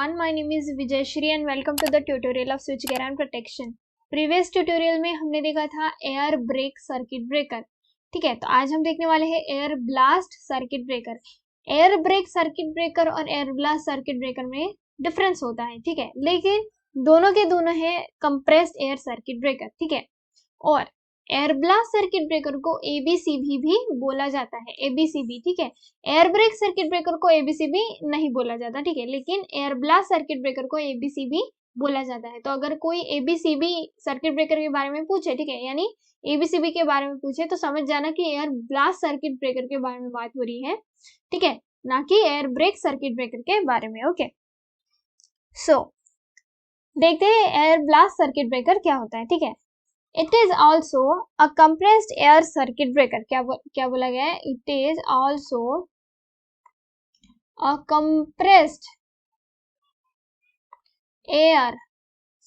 everyone, my name is Vijay Shri and welcome to the tutorial of switchgear and protection. Previous tutorial में हमने देखा था air brake circuit breaker. ठीक है, तो आज हम देखने वाले हैं air blast circuit breaker. Air brake circuit breaker और एयर ब्लास्ट सर्किट ब्रेकर में डिफरेंस होता है. ठीक है, लेकिन दोनों के दोनों है कंप्रेस्ड एयर सर्किट ब्रेकर. ठीक है, और एयर ब्लास्ट सर्किट ब्रेकर को एबीसीबी भी बोला जाता है. एबीसीबी. ठीक है, एयर ब्रेक सर्किट ब्रेकर को एबीसीबी नहीं बोला जाता. ठीक है, लेकिन एयर ब्लास्ट सर्किट ब्रेकर को एबीसीबी बोला जाता है. तो अगर कोई एबीसीबी सर्किट ब्रेकर के बारे में पूछे, ठीक है, यानी एबीसीबी के बारे में पूछे, तो समझ जाना कि एयर ब्लास्ट सर्किट ब्रेकर के बारे में बात हो रही है. ठीक है, ना कि एयर ब्रेक सर्किट ब्रेकर के बारे में. ओके, सो देखते हैं एयर ब्लास्ट सर्किट ब्रेकर क्या होता है. ठीक है, It is also a compressed air circuit breaker. क्या बोला गया है? It is also a compressed air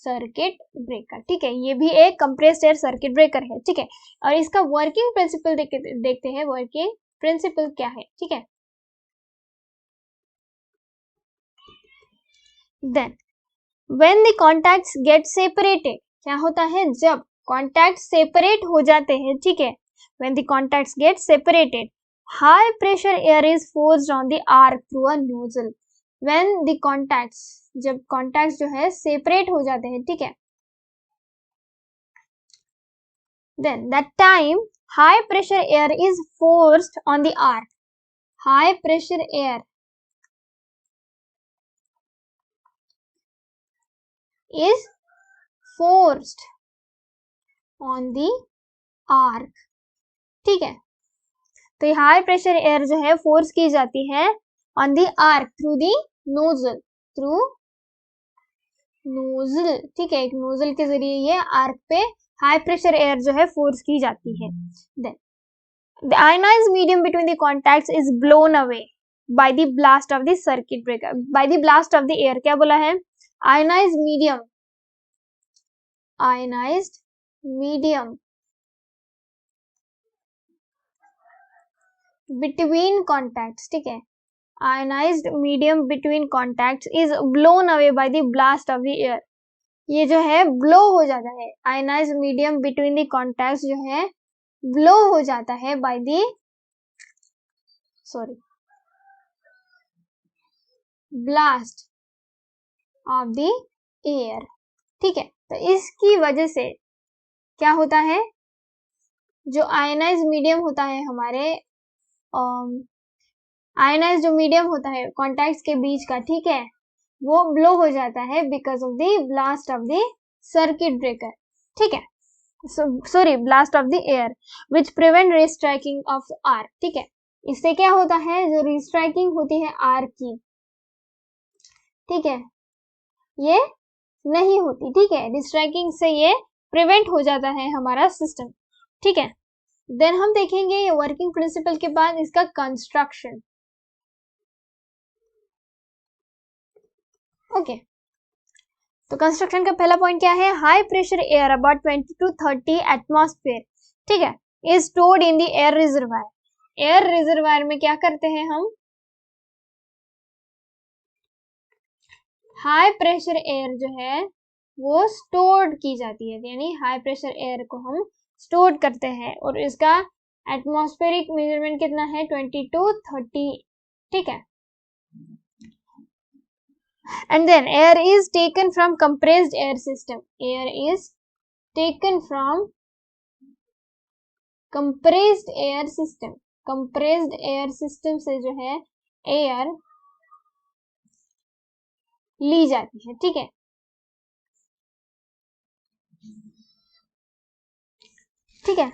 circuit breaker. ठीक है, ये भी एक compressed air circuit breaker है. ठीक है, और इसका वर्किंग प्रिंसिपल देखते हैं. वर्किंग प्रिंसिपल क्या है? ठीक है, then when the contacts get separated, क्या होता है? जब कॉन्टैक्ट सेपरेट हो जाते हैं. ठीक है, when the contacts get separated, high pressure air is forced on the arc through a nozzle. when the contacts, जब कॉन्टैक्ट्स जो है सेपरेट हो जाते हैं, ठीक है, then that time high pressure air is forced on the arc. high pressure air is forced on the arc. ठीक है, तो ये हाई प्रेशर एयर जो है फोर्स की जाती है on the arc through the nozzle. Through nozzle. ठीक है, एक नोजल के जरिए ये आर्क पे हाई प्रेशर एयर जो है फोर्स की जाती है. Then the ionized medium between the contacts is blown away by the blast of the circuit breaker. By the blast of the air. क्या बोला है? Ionized medium. Ionized medium between contacts. ठीक है, ionized medium between contacts is blown away by the blast of the air. ये जो है blow हो जाता है. ionized medium between the contacts जो है ब्लो हो जाता है by the blast of the air. ठीक है, तो इसकी वजह से क्या होता है? जो आयनाइज मीडियम होता है हमारे आयनाइज जो मीडियम होता है कॉन्टैक्ट्स के बीच का, ठीक है, वो ब्लो हो जाता है because of the blast of the circuit breaker. ठीक है, sorry, blast of the air which prevent restriking of arc. ठीक है, इससे क्या होता है? जो रीस्ट्राइकिंग होती है आर्क की, ठीक है, ये नहीं होती. ठीक है, रीस्ट्राइकिंग से ये प्रिवेंट हो जाता है हमारा सिस्टम. ठीक है, देन हम देखेंगे वर्किंग प्रिंसिपल के बाद इसका कंस्ट्रक्शन. ओके, तो कंस्ट्रक्शन का पहला पॉइंट क्या है? High pressure air about 20 to 30 atmosphere. ठीक है, is stored in the air reservoir. Air reservoir में क्या करते हैं हम? हाई प्रेशर एयर जो है वो स्टोर्ड की जाती है, यानी हाई प्रेशर एयर को हम स्टोर करते हैं और इसका एटमॉस्फेरिक मेजरमेंट कितना है? 20 to 30. ठीक है, and then air is taken from compressed air system. Air is taken from compressed air system. Compressed air system से जो है एयर ली जाती है. ठीक है, ठीक है,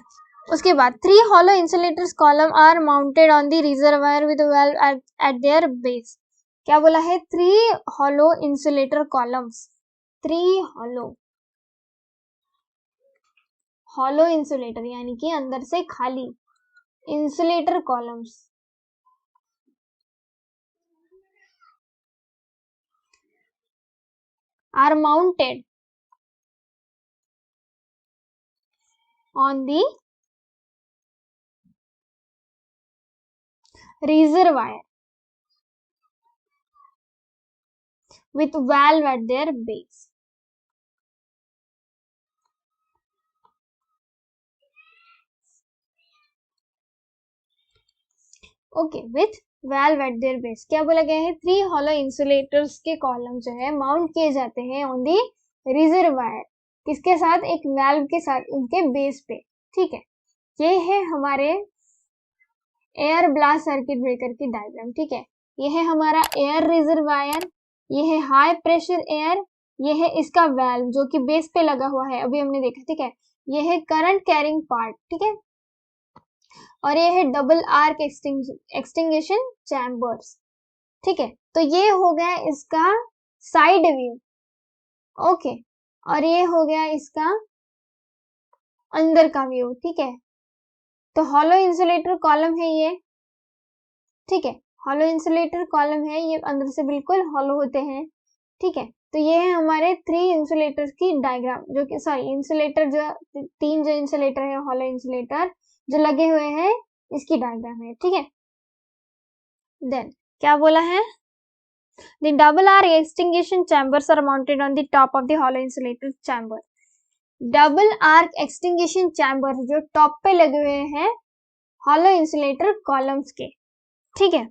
उसके बाद 3 hollow insulators column are mounted on the reservoir with a valve at their base. क्या बोला है? 3 hollow insulator columns. 3 hollow insulator यानी कि अंदर से खाली insulator columns are mounted on the reservoir with valve at their base. Okay, with valve at their base. क्या बोला गया है? 3 hollow insulators के कॉलम जो है माउंट किए जाते हैं ऑन दी रिजर्वायर, किसके साथ? एक valve के साथ, उनके बेस पे. ठीक है, ये है हमारे एयर ब्लास्ट सर्किट ब्रेकर की डायग्राम. ठीक है, ये है हमारा एयर रिजर्वायर, ये है हाई प्रेशर एयर, ये है इसका वाल्व जो कि बेस पे लगा हुआ है, अभी हमने देखा. ठीक है, ये है करंट कैरिंग पार्ट. ठीक है, और ये है डबल आर्क एक्सटिंग्विशन चैम्बर्स. ठीक है, तो ये हो गया इसका साइड व्यू. ओके, और ये हो गया इसका अंदर का व्यू. ठीक है, तो हॉलो इंसुलेटर कॉलम है ये. ठीक है, हॉलो इंसुलेटर कॉलम है ये, अंदर से बिल्कुल हॉलो होते हैं. ठीक है, तो ये है हमारे 3 इंसुलेटर की डायग्राम, जो कि सॉरी इंसुलेटर जो 3 जो इंसुलेटर है हॉलो इंसुलेटर जो लगे हुए हैं, इसकी डायग्राम है. ठीक है, देन क्या बोला है? The double arc extinguishing chambers are mounted on the top of the hollow insulator chamber. Double arc extinguishing chamber जो टॉप पे लगे हुए हैं हॉलो इंसुलेटर कॉलम्स के. ठीक है,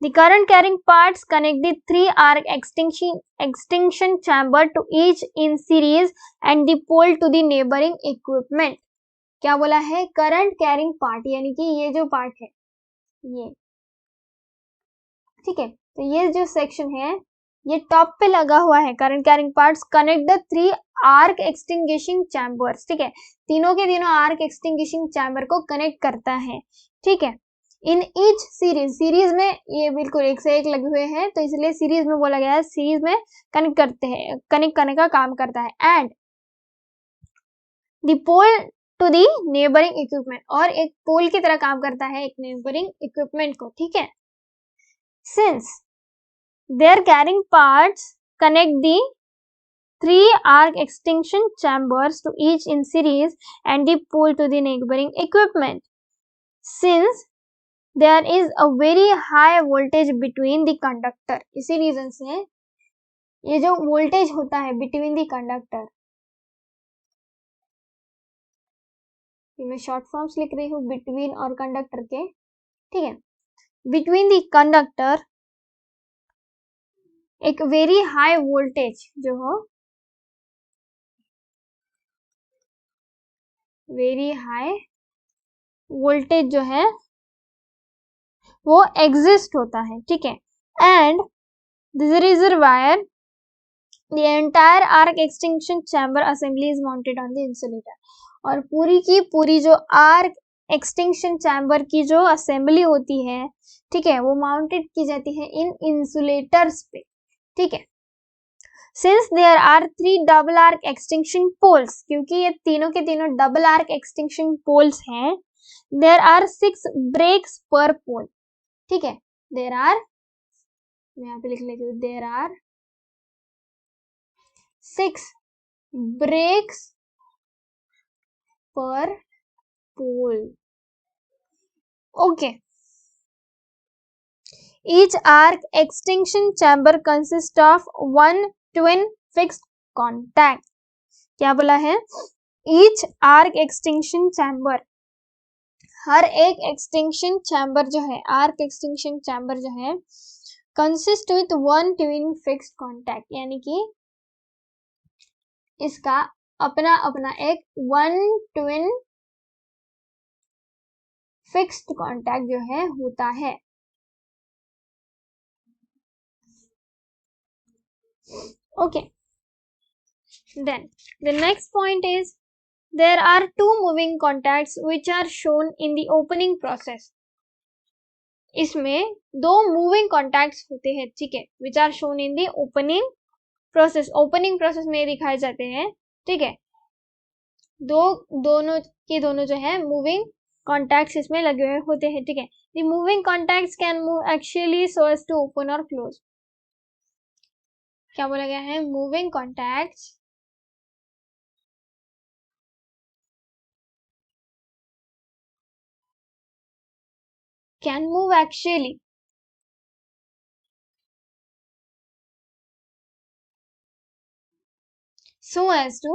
the current carrying parts connect the 3 arc extinction chamber to each in series and the pole to the neighboring equipment. क्या बोला है? करंट कैरिंग पार्ट, यानी कि ये जो पार्ट है ये. ठीक है, तो ये जो सेक्शन है ये टॉप पे लगा हुआ है. Current carrying parts connect the 3 arc extinguishing chambers. ठीक है, तीनों के तीनों आर्क एक्सटिंग्विशिंग चैम्बर को कनेक्ट करता है. ठीक है, इन ईच सीरीज में ये बिल्कुल एक से एक लगे हुए हैं, तो इसलिए सीरीज में बोला गया है, सीरीज में कनेक्ट करते हैं, कनेक्ट करने का काम करता है. And the pole to the neighbouring equipment, और एक पोल की तरह काम करता है एक नेबरिंग इक्विपमेंट को. ठीक है, since their carrying parts connect the 3 arc extinction chambers to each in series and the pole to the neighboring equipment. Since there is a very high voltage between the conductor, इसी reason से ये जो voltage होता है between the conductor, मैं short forms लिख रही हूँ बिटवीन और कंडक्टर के. ठीक है, बिटवीन द कंडक्टर एक वेरी हाई वोल्टेज जो हो, वेरी हाई वोल्टेज जो है वो एग्जिस्ट होता है. ठीक है, and this reservoir the entire arc extinction chamber assembly is mounted on the insulator. और पूरी की पूरी जो आर्क एक्सटिंक्शन चैम्बर की जो असेंबली होती है, ठीक है, वो माउंटेड की जाती है इन इंसुलेटर्स पे. ठीक है, since there are 3 double arc extinction poles, क्योंकि ये तीनों के तीनों डबल आर्क एक्सटिंक्शन पोल्स हैं, there are 6 breaks per pole. ठीक है, देयर आर, मैं यहाँ पे लिख लेती हूँ, there are 6 breaks per pole. Okay. Each arc extinction chamber consists of one twin fixed contact. क्या बोला है? Each arc extinction chamber, हर एक extinction chamber जो है, arc extinction chamber जो है, consist with one twin fixed contact, यानी कि इसका अपना अपना एक वन ट्विन फिक्स्ड कॉन्टैक्ट जो है होता है. Okay, then the next point is there are 2 moving contacts which are shown in the opening process. इसमें 2 moving contacts होते हैं. ठीक है, which are shown in the opening process. opening process में दिखाए जाते हैं. ठीक है, दोनों के दोनों जो है moving contacts इसमें लगे हुए होते हैं. ठीक है, the moving contacts can move axially so as to open or close. क्या बोला गया है? moving contacts can move axially so as to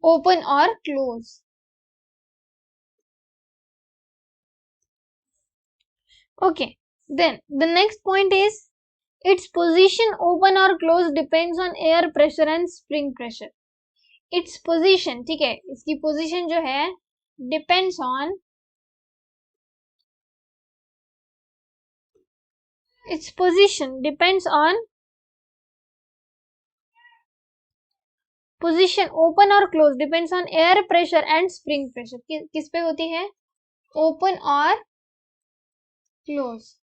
open or close. Okay, then the next point is its position open or close depends on air pressure and spring pressure. Its position, ठीक है, इसकी position जो है depends on its position depends on position open or close depends on air pressure and spring pressure. किस पे होती है? Open or close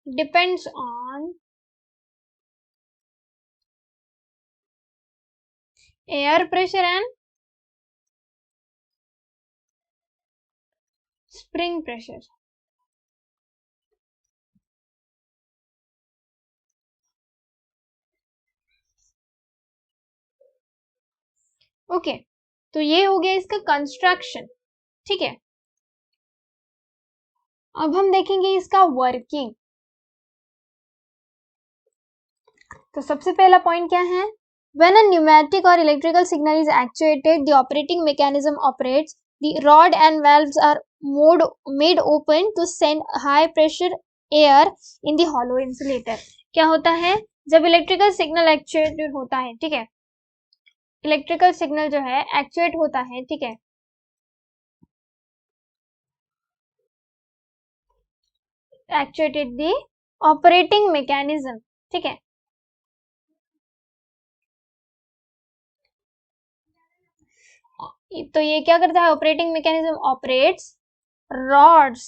depends on air pressure and spring pressure. Okay तो ये हो गया इसका कंस्ट्रक्शन. ठीक है, अब हम देखेंगे इसका वर्किंग. तो सबसे पहला पॉइंट क्या है? When a pneumatic or electrical signal is actuated, the operating mechanism operates. The rod and valves are made open to send high pressure air in the hollow insulator. क्या होता है जब इलेक्ट्रिकल सिग्नल एक्चुएटेड होता है? ठीक है, electrical signal जो है एक्चुएट होता है. ठीक है, एक्चुएटेड द ऑपरेटिंग मैकेनिज्म. ठीक है, तो ये क्या करता है? Operating mechanism operates rods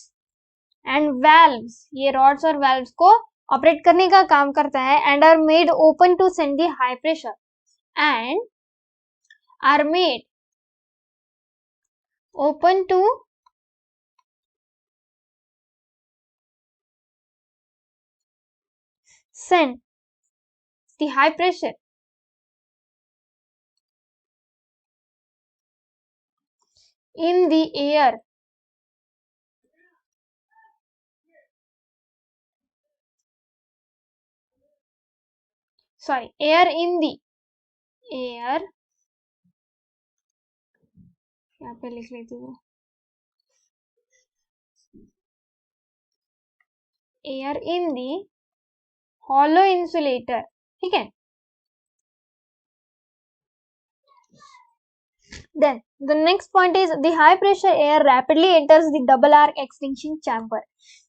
and valves. ये रॉड्स और वाल्व्स को ऑपरेट करने का काम करता है. And are made open to send the high pressure and are made open to send the high pressure in the air air in the air. यहाँ पे लिख लेती हूँ air in the hollow insulator. ठीक है, then the next point is the high pressure air rapidly enters the double arc extinction chamber.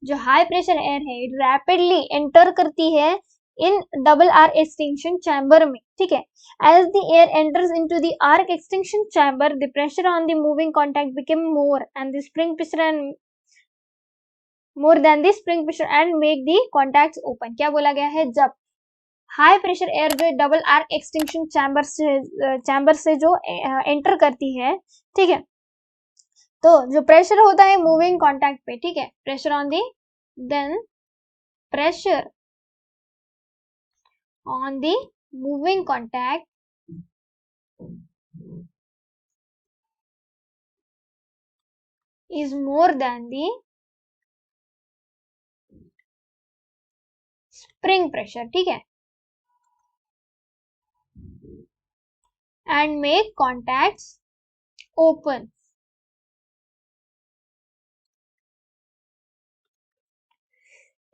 जो high pressure air है rapidly enter करती है in double arc extinction chamber में. ठीक है, as the air enters into the arc extinction chamber, the pressure on the moving contact become more and the spring pressure and more than the spring pressure and make the contacts open. क्या बोला गया है? जब high pressure air जो double arc extinction chamber से जो enter करती है, ठीक है, तो जो प्रेशर होता है मूविंग कांटेक्ट पे, ठीक है, pressure on the then pressure on the moving contact is more than the spring pressure. ठीक है, and make contacts open.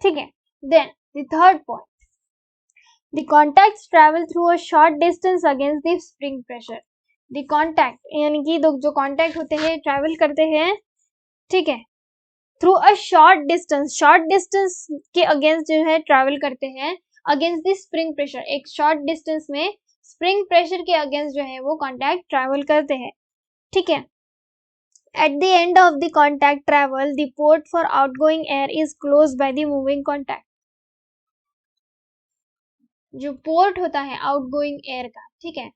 ठीक है, then the third point, the contacts travel through a short distance against the spring pressure. the contact यानी कि जो contact होते हैं travel करते हैं, ठीक है, through a short distance के against जो है travel करते हैं against the spring pressure. एक short distance में स्प्रिंग प्रेशर के अगेंस्ट जो है वो कॉन्टैक्ट ट्रैवल करते हैं. ठीक है, at the end of the contact travel the port for outgoing air is closed by the moving contact. जो पोर्ट होता है आउटगोइंग एयर का, ठीक है,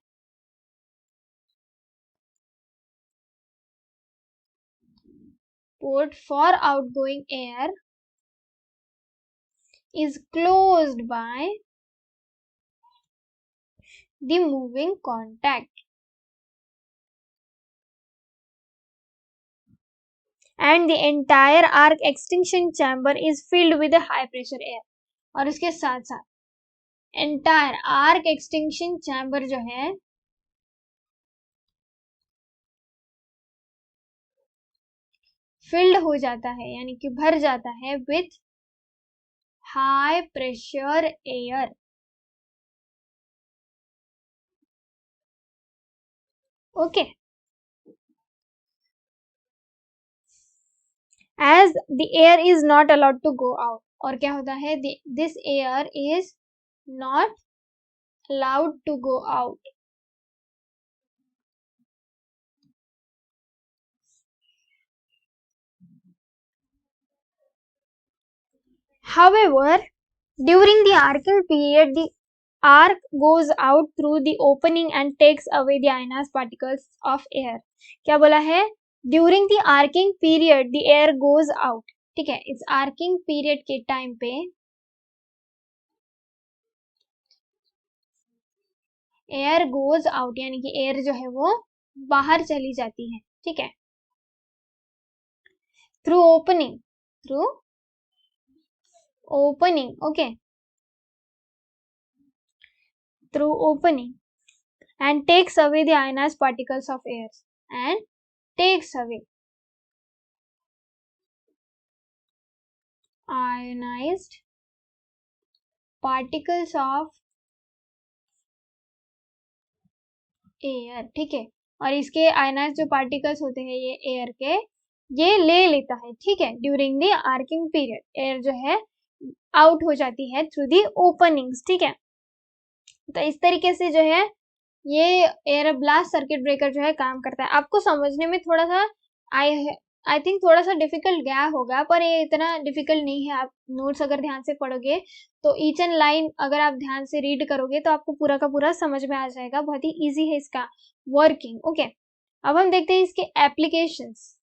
port for outgoing air is closed by the moving contact and the entire arc extinction chamber is filled with a high pressure air. और इसके साथ साथ एंटायर आर्क एक्सटिंक्शन चैम्बर जो है फिल्ड हो जाता है, यानी कि भर जाता है with high pressure air. Okay, as the air is not allowed to go out, और क्या होता है, this air is not allowed to go out. However, during the arcing period, the arc goes out through the opening and takes away the ionized particles of air. क्या बोला है, during the arcing period the air goes out. ठीक है, इस arcing period के time पे air goes out, यानी कि एयर जो है वो बाहर चली जाती है। ठीक है, through opening, through opening, okay, through opening and takes away the ionized particles of air, and takes away ionized particles of air। ठीक है, और इसके आयनाइज जो पार्टिकल्स होते हैं ये एयर के, ये ले लेता है। ठीक है, during the arcing period air जो है आउट हो जाती है थ्रू दी ओपनिंग्स। ठीक है, तो इस तरीके से जो है ये एयर ब्लास्ट सर्किट ब्रेकर जो है काम करता है। आपको समझने में थोड़ा सा आई थिंक थोड़ा सा डिफिकल्ट गया होगा, पर ये इतना डिफिकल्ट नहीं है। आप नोट्स अगर ध्यान से पढ़ोगे तो ईच एंड लाइन अगर आप ध्यान से रीड करोगे तो आपको पूरा का पूरा समझ में आ जाएगा। बहुत ही इजी है इसका वर्किंग। ओके, अब हम देखते हैं इसके applications.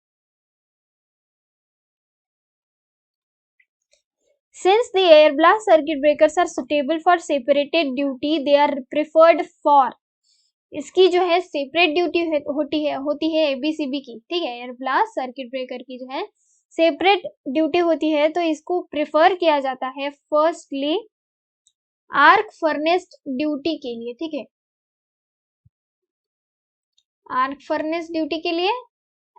Since the air blast circuit breakers are suitable for separated duty, they are preferred for, इसकी जो है सेपरेट ड्यूटी होती है एबीसीबी की। ठीक है, एयर ब्लास्ट सर्किट ब्रेकर की जो है सेपरेट ड्यूटी होती है, तो इसको प्रेफर किया जाता है फर्स्टली आर्क फर्नेस ड्यूटी के लिए। ठीक है, आर्क फर्नेस ड्यूटी के लिए,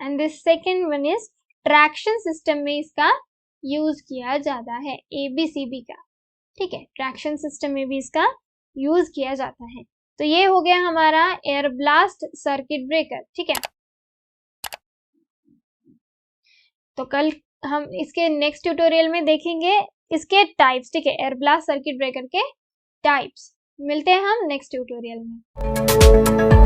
and this second one is traction system में इसका यूज किया जाता है, एबीसीबी का। ठीक है, ट्रैक्शन सिस्टम में भी इसका यूज किया जाता है। तो ये हो गया हमारा एयर ब्लास्ट सर्किट ब्रेकर। ठीक है, तो कल हम इसके नेक्स्ट ट्यूटोरियल में देखेंगे इसके टाइप्स। ठीक है, एयर ब्लास्ट सर्किट ब्रेकर के टाइप्स। मिलते हैं हम नेक्स्ट ट्यूटोरियल में।